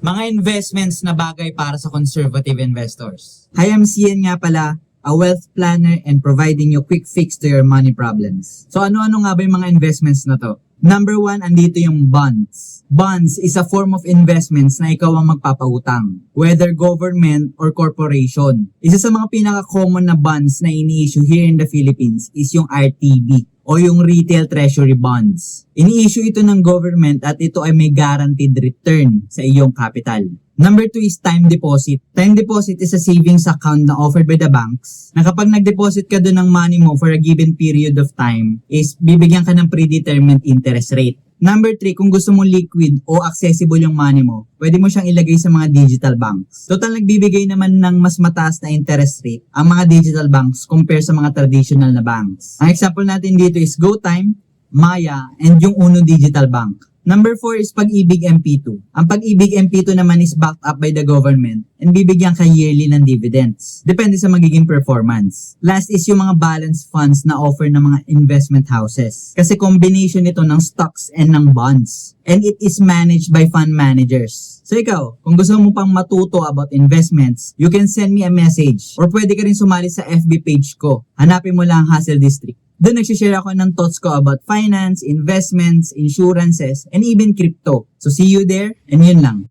Mga investments na bagay para sa conservative investors. Hi, I'm Cian nga pala, a wealth planner and providing you quick fix to your money problems. So ano-ano nga ba yung mga investments na to? Number 1, andito yung bonds. Bonds is a form of investments na ikaw ang magpapautang, whether government or corporation. Isa sa mga pinaka-common na bonds na ini-issue here in the Philippines is yung RTB o yung Retail Treasury Bonds. Ini-issue ito ng government at ito ay may guaranteed return sa iyong capital. Number 2 is time deposit. Time deposit is a savings account na offered by the banks na kapag nag-deposit ka doon ng money mo for a given period of time is bibigyan ka ng predetermined interest rate. Number 3, kung gusto mo liquid o accessible yung money mo, pwede mo siyang ilagay sa mga digital banks. Total, nagbibigay naman ng mas mataas na interest rate ang mga digital banks compare sa mga traditional na banks. Ang example natin dito is GoTime, Maya, and yung Uno Digital Bank. Number 4 is Pag-ibig MP2. Ang Pag-ibig MP2 naman is backed up by the government and bibigyan ka yearly ng dividends. Depende sa magiging performance. Last is yung mga balance funds na offer ng mga investment houses. Kasi combination ito ng stocks and ng bonds. And it is managed by fund managers. So ikaw, kung gusto mo pang matuto about investments, you can send me a message or pwede ka rin sumali sa FB page ko. Hanapin mo lang Hustle District. Doon nagsishare ako ng thoughts ko about finance, investments, insurances, and even crypto. So see you there, and yun lang.